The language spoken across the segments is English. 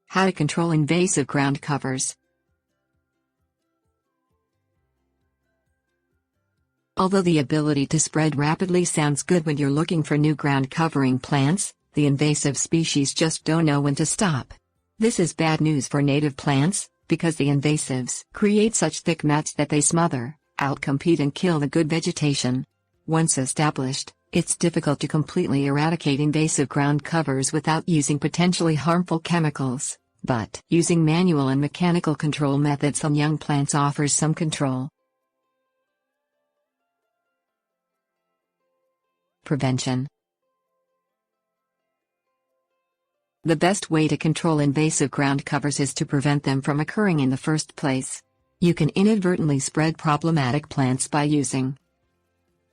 How to control invasive ground covers. Although the ability to spread rapidly sounds good when you're looking for new ground covering plants, the invasive species just don't know when to stop. This is bad news for native plants, because the invasives create such thick mats that they smother, outcompete and kill the good vegetation. Once established, it's difficult to completely eradicate invasive ground covers without using potentially harmful chemicals, but using manual and mechanical control methods on young plants offers some control. Prevention. The best way to control invasive ground covers is to prevent them from occurring in the first place. You can inadvertently spread problematic plants by using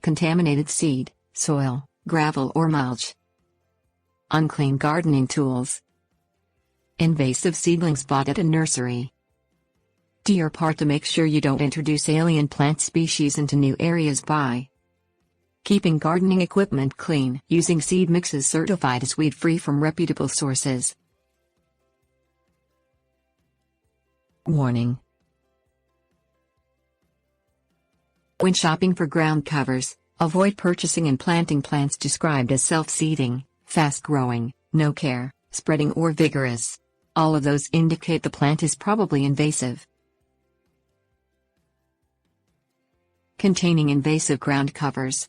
contaminated seed, soil, gravel or mulch, unclean gardening tools, invasive seedlings bought at a nursery. Do your part to make sure you don't introduce alien plant species into new areas by keeping gardening equipment clean, using seed mixes certified as weed-free from reputable sources. Warning. When shopping for ground covers, avoid purchasing and planting plants described as self-seeding, fast-growing, no care, spreading or vigorous. All of those indicate the plant is probably invasive. Containing invasive ground covers.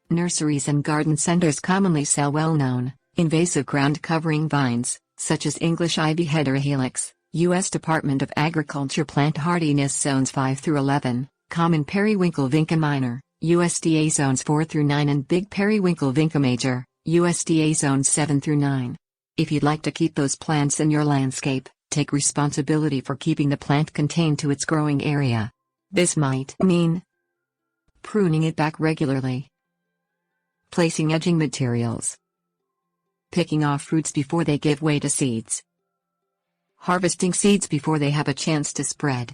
Nurseries and garden centers commonly sell well-known, invasive ground covering vines, such as English ivy heterohelix, U.S. Department of Agriculture Plant Hardiness Zones 5 through 11, Common Periwinkle Vinca Minor, USDA Zones 4 through 9 and Big Periwinkle Vinca Major, USDA Zones 7 through 9. If you'd like to keep those plants in your landscape, take responsibility for keeping the plant contained to its growing area. This might mean pruning it back regularly, placing edging materials, picking off roots before they give way to seeds, harvesting seeds before they have a chance to spread,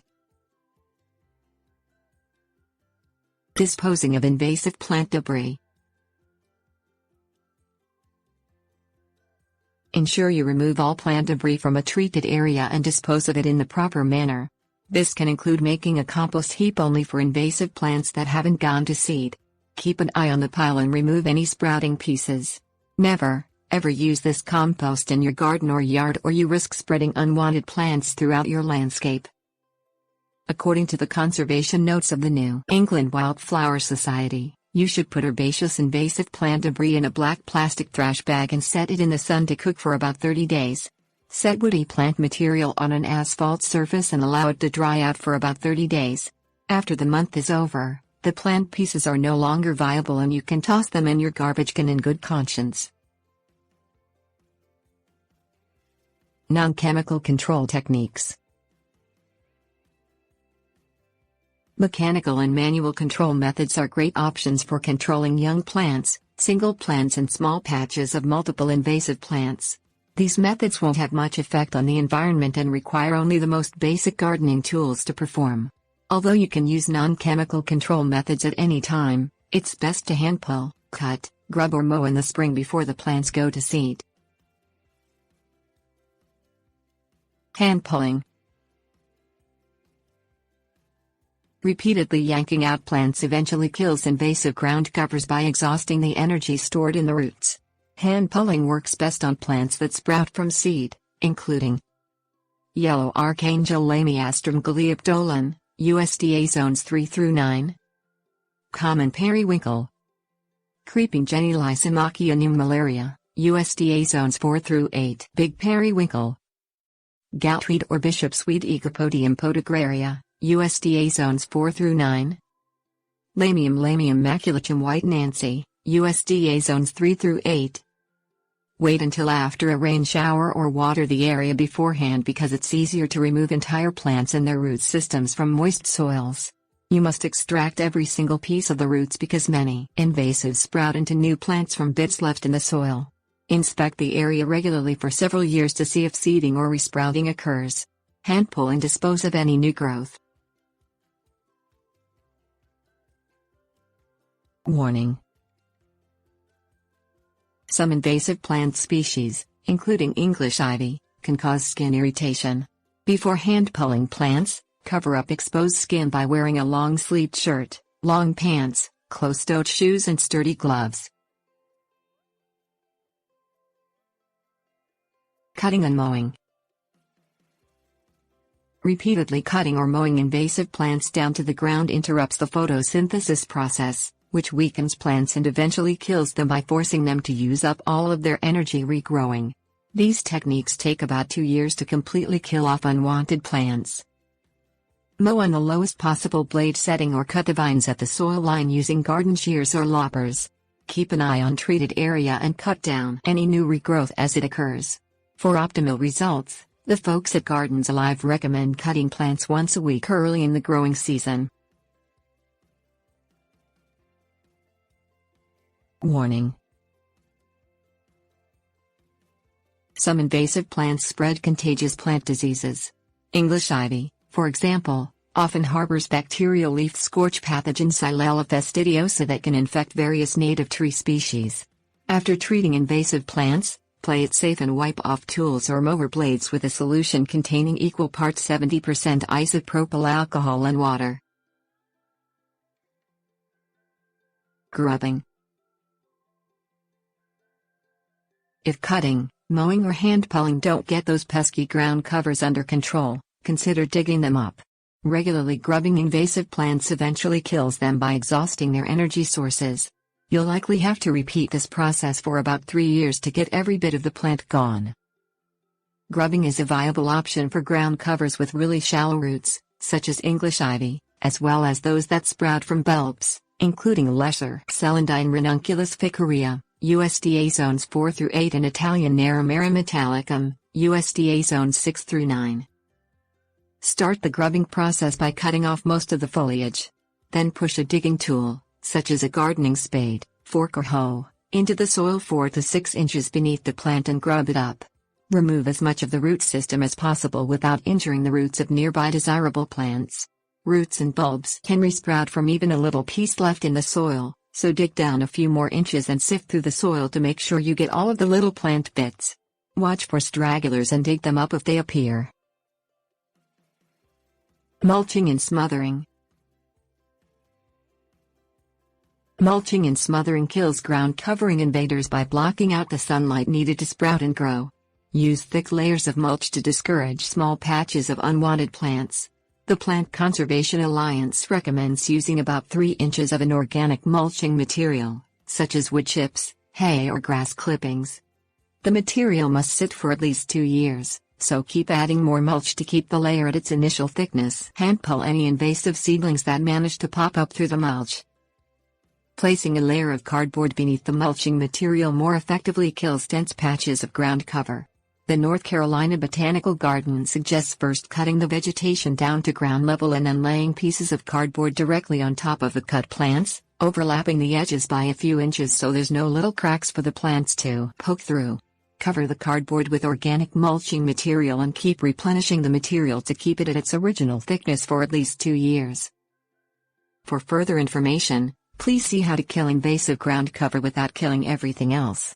disposing of invasive plant debris. Ensure you remove all plant debris from a treated area and dispose of it in the proper manner. This can include making a compost heap only for invasive plants that haven't gone to seed. Keep an eye on the pile and remove any sprouting pieces. Never, ever use this compost in your garden or yard or you risk spreading unwanted plants throughout your landscape. According to the conservation notes of the New England Wildflower Society, you should put herbaceous invasive plant debris in a black plastic thrash bag and set it in the sun to cook for about 30 days. Set woody plant material on an asphalt surface and allow it to dry out for about 30 days. After the month is over, the plant pieces are no longer viable and you can toss them in your garbage can in good conscience. Non-chemical control techniques. Mechanical and manual control methods are great options for controlling young plants, single plants and small patches of multiple invasive plants. These methods won't have much effect on the environment and require only the most basic gardening tools to perform. Although you can use non-chemical control methods at any time, it's best to handpull, cut, grub or mow in the spring before the plants go to seed. Handpulling. Repeatedly yanking out plants eventually kills invasive ground covers by exhausting the energy stored in the roots. Handpulling works best on plants that sprout from seed, including Yellow Archangel Lamiastrum Galeoptolan, USDA Zones 3 through 9, Common Periwinkle, Creeping Jenny Lysimachia Malaria, USDA Zones 4 through 8, Big Periwinkle, Goutweed or Bishopsweed Ecopodium podagraria, USDA Zones 4 through 9, Lamium maculacum White Nancy, USDA Zones 3 through 8. Wait until after a rain shower or water the area beforehand because it's easier to remove entire plants and their root systems from moist soils. You must extract every single piece of the roots because many invasives sprout into new plants from bits left in the soil. Inspect the area regularly for several years to see if seeding or resprouting occurs. Handpull and dispose of any new growth. Warning. Some invasive plant species, including English ivy, can cause skin irritation. Before hand-pulling plants, cover up exposed skin by wearing a long-sleeved shirt, long pants, closed-toed shoes and sturdy gloves. Cutting and mowing. Repeatedly cutting or mowing invasive plants down to the ground interrupts the photosynthesis process, which weakens plants and eventually kills them by forcing them to use up all of their energy regrowing. These techniques take about 2 years to completely kill off unwanted plants. Mow on the lowest possible blade setting or cut the vines at the soil line using garden shears or loppers. Keep an eye on treated area and cut down any new regrowth as it occurs. For optimal results, the folks at Gardens Alive recommend cutting plants once a week early in the growing season. Warning: some invasive plants spread contagious plant diseases. English ivy, for example, often harbors bacterial leaf scorch pathogen Xylella fastidiosa that can infect various native tree species. After treating invasive plants, play it safe and wipe off tools or mower blades with a solution containing equal parts 70% isopropyl alcohol and water. Grubbing. If cutting, mowing or hand-pulling don't get those pesky ground covers under control, consider digging them up. Regularly grubbing invasive plants eventually kills them by exhausting their energy sources. You'll likely have to repeat this process for about 3 years to get every bit of the plant gone. Grubbing is a viable option for ground covers with really shallow roots, such as English ivy, as well as those that sprout from bulbs, including lesser Celandine ranunculus ficorea, USDA zones 4 through 8 and Italian Naramara metallicum, USDA zones 6 through 9. Start the grubbing process by cutting off most of the foliage. Then push a digging tool, such as a gardening spade, fork or hoe, into the soil 4 to 6 inches beneath the plant and grub it up. Remove as much of the root system as possible without injuring the roots of nearby desirable plants. Roots and bulbs can resprout from even a little piece left in the soil, so dig down a few more inches and sift through the soil to make sure you get all of the little plant bits. Watch for stragglers and dig them up if they appear. Mulching and smothering. Mulching and smothering kills ground covering invaders by blocking out the sunlight needed to sprout and grow. Use thick layers of mulch to discourage small patches of unwanted plants. The Plant Conservation Alliance recommends using about 3 inches of an organic mulching material, such as wood chips, hay or grass clippings. The material must sit for at least 2 years, so keep adding more mulch to keep the layer at its initial thickness. Handpull any invasive seedlings that manage to pop up through the mulch. Placing a layer of cardboard beneath the mulching material more effectively kills dense patches of ground cover. The North Carolina Botanical Garden suggests first cutting the vegetation down to ground level and then laying pieces of cardboard directly on top of the cut plants, overlapping the edges by a few inches so there's no little cracks for the plants to poke through. Cover the cardboard with organic mulching material and keep replenishing the material to keep it at its original thickness for at least 2 years. For further information, please see how to kill invasive ground cover without killing everything else.